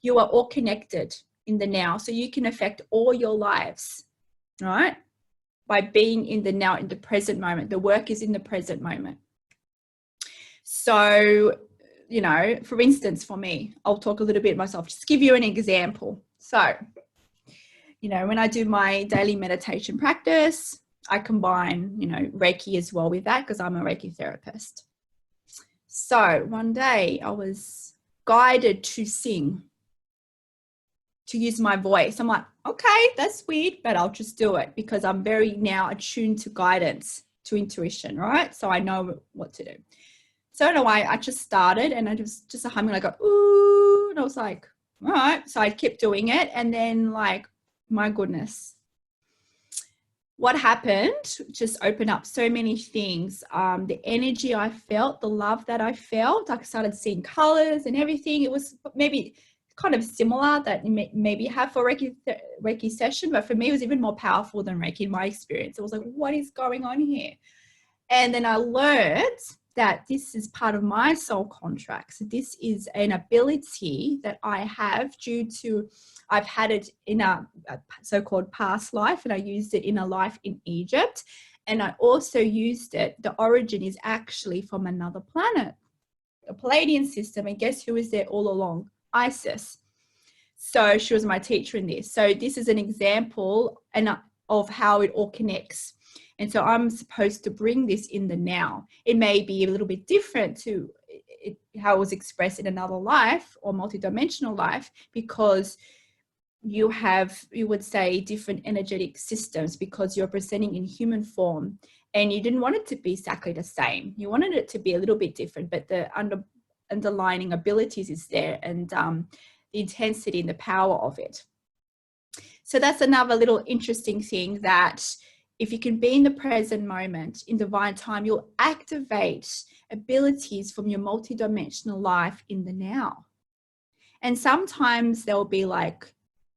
you are all connected in the now. So you can affect all your lives, right? By being in the now, in the present moment. The work is in the present moment. So, you know, for instance, for me, I'll talk a little bit myself, just give you an example. So, you know, when I do my daily meditation practice, I combine, you know, Reiki as well with that, because I'm a Reiki therapist. So one day I was guided to sing, to use my voice. I'm like, okay, that's weird, but I'll just do it, because I'm very now attuned to guidance, to intuition, right? So I know what to do. So anyway, I just started, and I just a humming, like, ooh, and I was like, all right. So I kept doing it, and then, like, my goodness, what happened just opened up so many things. The energy I felt, the love that I felt, I started seeing colors and everything. It was maybe kind of similar that you maybe have for Reiki session, but for me, it was even more powerful than Reiki in my experience. It was like, what is going on here? And then I learned that this is part of my soul contract. So this is an ability that I have due to, I've had it in a so-called past life, and I used it in a life in Egypt. And I also used it, the origin is actually from another planet, a Palladian system. And guess who was there all along? Isis. So she was my teacher in this. So this is an example of how it all connects. And so I'm supposed to bring this in the now. It may be a little bit different to how it was expressed in another life or multidimensional life, because you would say, different energetic systems, because you're presenting in human form, and you didn't want it to be exactly the same. You wanted it to be a little bit different, but the underlying abilities is there, and the intensity and the power of it. So that's another little interesting thing, that if you can be in the present moment, in divine time, you'll activate abilities from your multidimensional life in the now. And sometimes they'll be like,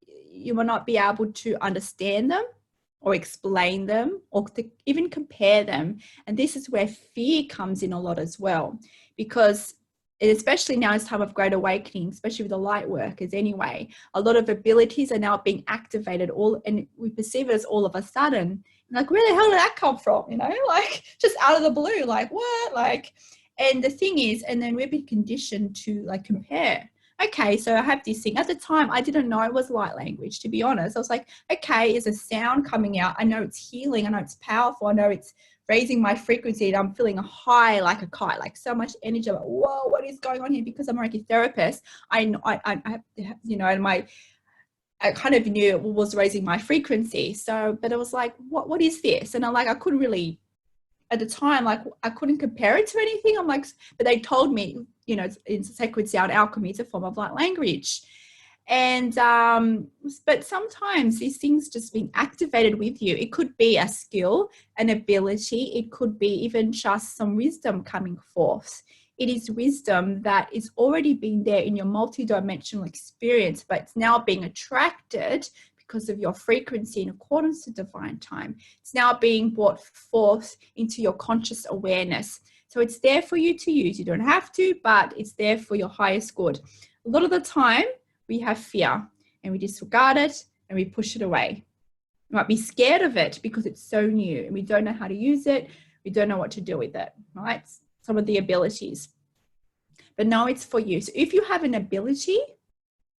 you will not be able to understand them or explain them or to even compare them. And this is where fear comes in a lot as well, because especially now is time of great awakening, especially with the light workers anyway, a lot of abilities are now being activated, and we perceive it as all of a sudden. Like, where the hell did that come from? You know, like, just out of the blue, like, what? Like, and the thing is, and then we've been conditioned to, like, compare. Okay, so I have this thing. At the time, I didn't know it was light language, to be honest. I was like, okay, is a sound coming out? I know it's healing. I know it's powerful. I know it's raising my frequency, and I'm feeling a high like a kite, like so much energy. I'm like, whoa, what is going on here? Because I'm a Reiki therapist, I have, you know, and I kind of knew it was raising my frequency. So, but it was like, what is this? And I couldn't really, at the time, like I couldn't compare it to anything. I'm like, but they told me, you know, in sacred sound alchemy, it's a form of light language. And but sometimes these things just being activated with you, it could be a skill, an ability, it could be even just some wisdom coming forth. It is wisdom that is already been there in your multidimensional experience, but it's now being attracted because of your frequency in accordance to divine time. It's now being brought forth into your conscious awareness. So it's there for you to use. You don't have to, but it's there for your highest good. A lot of the time we have fear and we disregard it and we push it away. We might be scared of it because it's so new and we don't know how to use it. We don't know what to do with it, right? Some of the abilities. But no, it's for you. So if you have an ability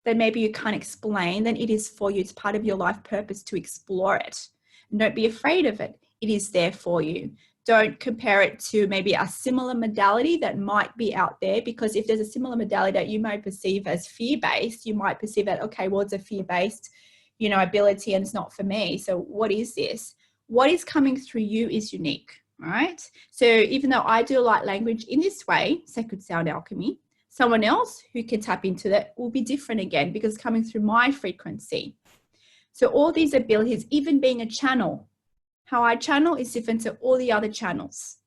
that maybe you can't explain, then it is for you. It's part of your life purpose to explore it. And don't be afraid of it. It is there for you. Don't compare it to maybe a similar modality that might be out there, because if there's a similar modality that you might perceive as fear-based, you might perceive that, okay, well, it's a fear-based, you know, ability and it's not for me. So what is this? What is coming through you is unique, right? So even though I do light language in this way, sacred sound alchemy, someone else who can tap into that will be different again because it's coming through my frequency. So all these abilities, even being a channel, how I channel is different to all the other channels,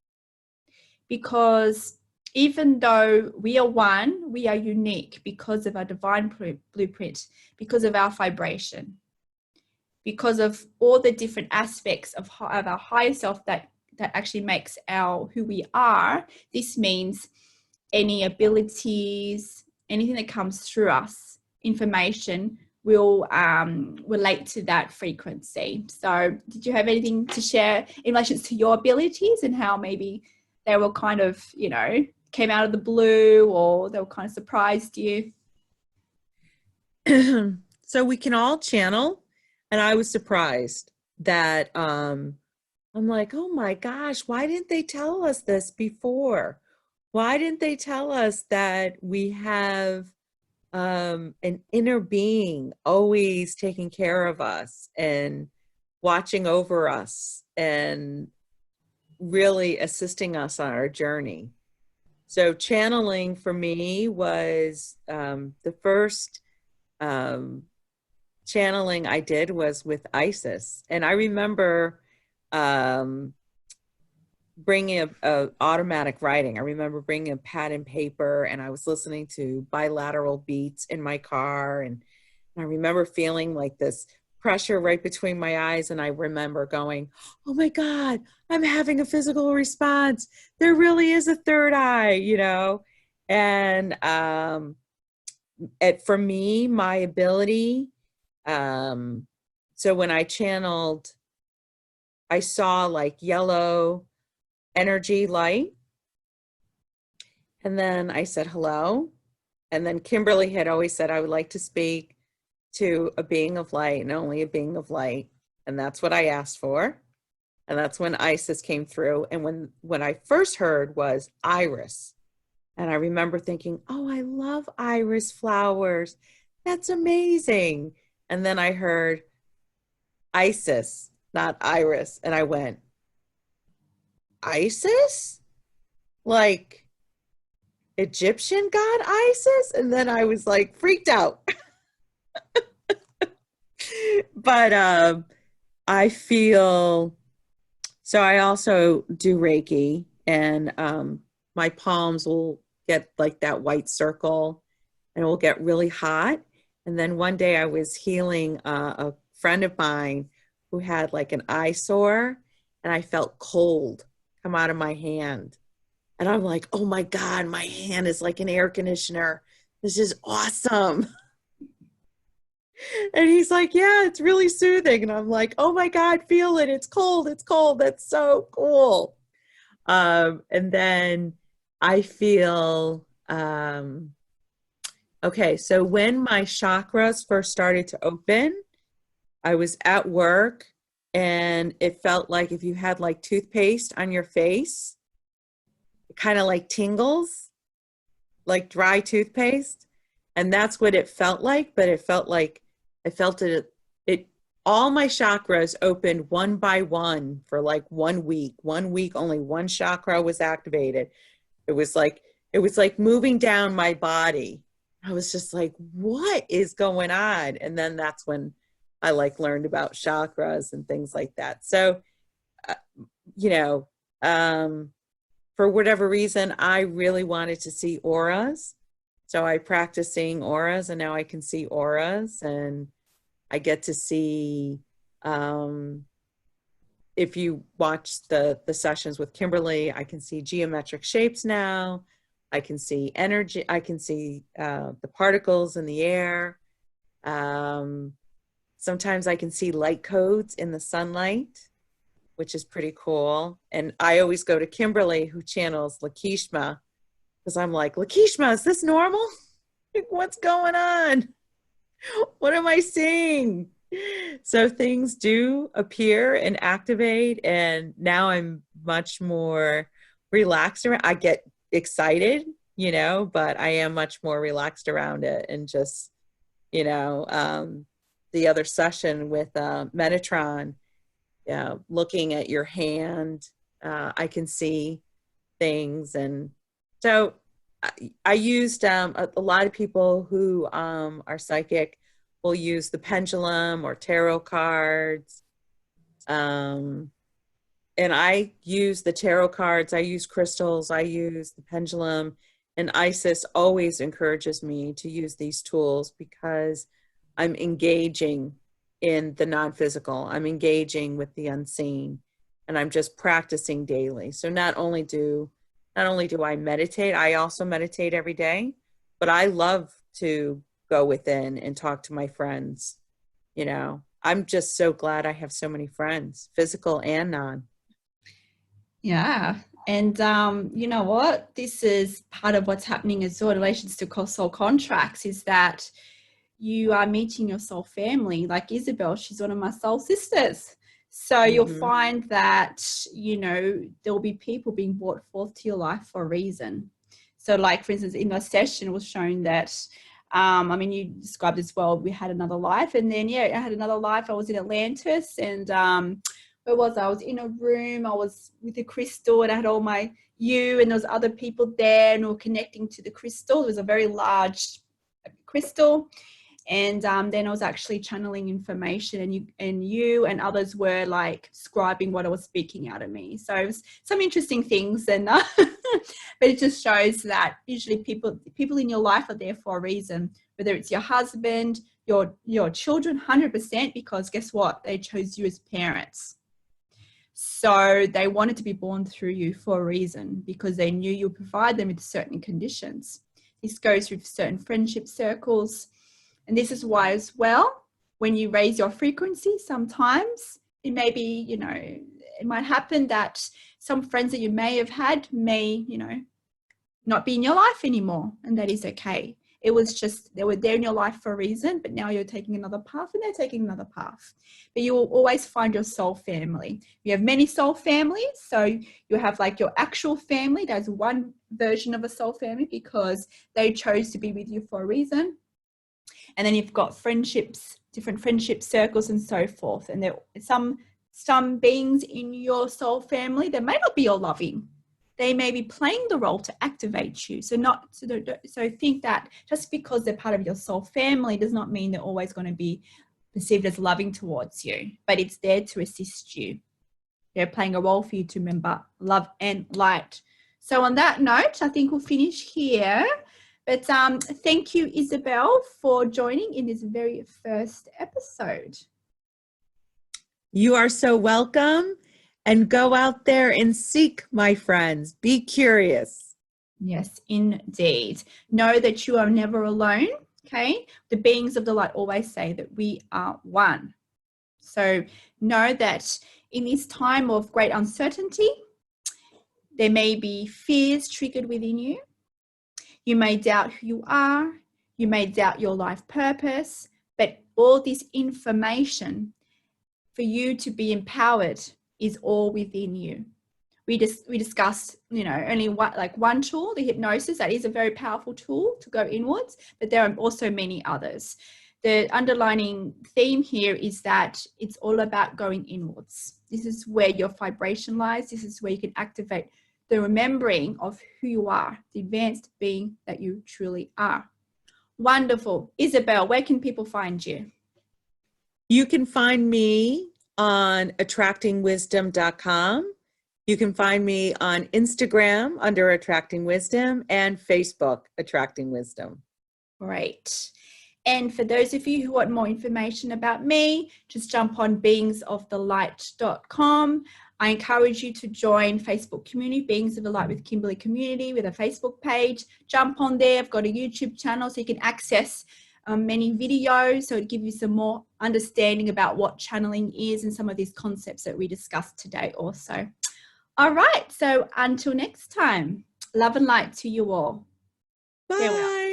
because even though we are one, we are unique because of our divine blueprint, because of our vibration, because of all the different aspects of our higher self that actually makes who we are. This means any abilities, anything that comes through us, information, will relate to that frequency. So did you have anything to share in relation to your abilities and how maybe they were kind of, you know, came out of the blue, or they were kind of surprised you? So we can all channel, and I was surprised that I'm like, oh my gosh, why didn't they tell us this before? Why didn't they tell us that we have an inner being always taking care of us and watching over us and really assisting us on our journey? So channeling for me was the first channeling I did was with Isis. And I remember bringing a automatic writing. I remember bringing a pad and paper, and I was listening to bilateral beats in my car. And I remember feeling like this pressure right between my eyes. And I remember going, oh my God, I'm having a physical response. There really is a third eye, you know? And for me, my ability, so when I channeled, I saw like yellow energy light. And then I said, hello. And then Kimberly had always said, I would like to speak to a being of light and only a being of light. And that's what I asked for. And that's when Isis came through. And when I first heard was Iris. And I remember thinking, oh, I love iris flowers. That's amazing. And then I heard Isis, not Iris. And I went, Isis? Like Egyptian god Isis? And then I was like freaked out. But I feel, so I also do Reiki, and my palms will get like that white circle and it will get really hot. And then one day I was healing a friend of mine who had like an eye sore, and I felt cold come out of my hand. And I'm like, oh my God, my hand is like an air conditioner. This is awesome. And he's like, yeah, it's really soothing. And I'm like, oh my God, feel it. It's cold. It's cold. That's so cool. And then I feel, okay, so when my chakras first started to open, I was at work and it felt like if you had like toothpaste on your face, it kind of like tingles, like dry toothpaste. And that's what it felt like, but it felt like I felt it, all my chakras opened one by one for like 1 week. 1 week, only one chakra was activated. It was like moving down my body. I was just like, what is going on? And then that's when I like learned about chakras and things like that. So, you know, for whatever reason, I really wanted to see auras. So I practiced seeing auras, and now I can see auras, and I get to see, if you watch the sessions with Kimberley, I can see geometric shapes now. I can see energy. I can see the particles in the air. Sometimes I can see light codes in the sunlight, which is pretty cool. And I always go to Kimberley, who channels Lakishma, because I'm like, Lakishma, is this normal? Like, what's going on? What am I seeing? So things do appear and activate, and now I'm much more relaxed around. I get excited, you know, but I am much more relaxed around it. And just, you know, the other session with Metatron, looking at your hand, I can see things. And so I used a lot of people who are psychic will use the pendulum or tarot cards. And I use the tarot cards, I use crystals, I use the pendulum. And Isis always encourages me to use these tools because I'm engaging in the non-physical. I'm engaging with the unseen, and I'm just practicing daily. So not only do I meditate, I also meditate every day, but I love to go within and talk to my friends. You know, I'm just so glad I have so many friends, physical and non. Yeah. And you know what? This is part of what's happening as well in relation to soul contracts, is that you are meeting your soul family. Like Isabelle, she's one of my soul sisters. So you'll find that, you know, there'll be people being brought forth to your life for a reason. So like, for instance, in the session, it was shown that, I mean, you described as well, we had another life. And then, yeah, I had another life. I was in Atlantis, and where was I? I was in a room. I was with a crystal, and I had all my and there was other people there, and we were connecting to the crystal. It was a very large crystal. And then I was actually channeling information, and you and others were like scribing what I was speaking out of me. So it was some interesting things, and but it just shows that usually people in your life are there for a reason, whether it's your husband, your children, 100%, because guess what? They chose you as parents. So they wanted to be born through you for a reason, because they knew you'll provide them with certain conditions. This goes with certain friendship circles. And this is why as well, when you raise your frequency, sometimes it may be, you know, it might happen that some friends that you may have had may, you know, not be in your life anymore. And that is okay. It was just, they were there in your life for a reason, but now you're taking another path, and they're taking another path. But you will always find your soul family. You have many soul families. So you have like your actual family. That's one version of a soul family, because they chose to be with you for a reason. And then you've got friendships, different friendship circles and so forth. And there are some beings in your soul family that may not be your loving. They may be playing the role to activate you. So think that just because they're part of your soul family does not mean they're always going to be perceived as loving towards you, but it's there to assist you. They're playing a role for you to remember love and light. So on that note, I think we'll finish here. But thank you, Isabelle, for joining in this very first episode. You are so welcome. And go out there and seek, my friends. Be curious. Yes, indeed. Know that you are never alone, okay? The beings of the light always say that we are one. So know that in this time of great uncertainty, there may be fears triggered within you. You may doubt who you are. You may doubt your life purpose. But all this information for you to be empowered is all within you. We discussed, you know, only one tool, the hypnosis. That is a very powerful tool to go inwards, but there are also many others. the underlining theme here is that it's all about going inwards. This is where your vibration lies. This is where you can activate the remembering of who you are, the advanced being that you truly are. Wonderful. Isabelle, where can people find you? You can find me on attractingwisdom.com. You can find me on Instagram under Attracting Wisdom and Facebook, Attracting Wisdom. Great. And for those of you who want more information about me, just jump on beingsofthelight.com. I encourage you to join Facebook community, Beings of the Light with Kimberley community, with a Facebook page. Jump on there. I've got a YouTube channel so you can access many videos, so it'll give you some more understanding about what channeling is and some of these concepts that we discussed today also. All right, so until next time, love and light to you all. Bye. Farewell.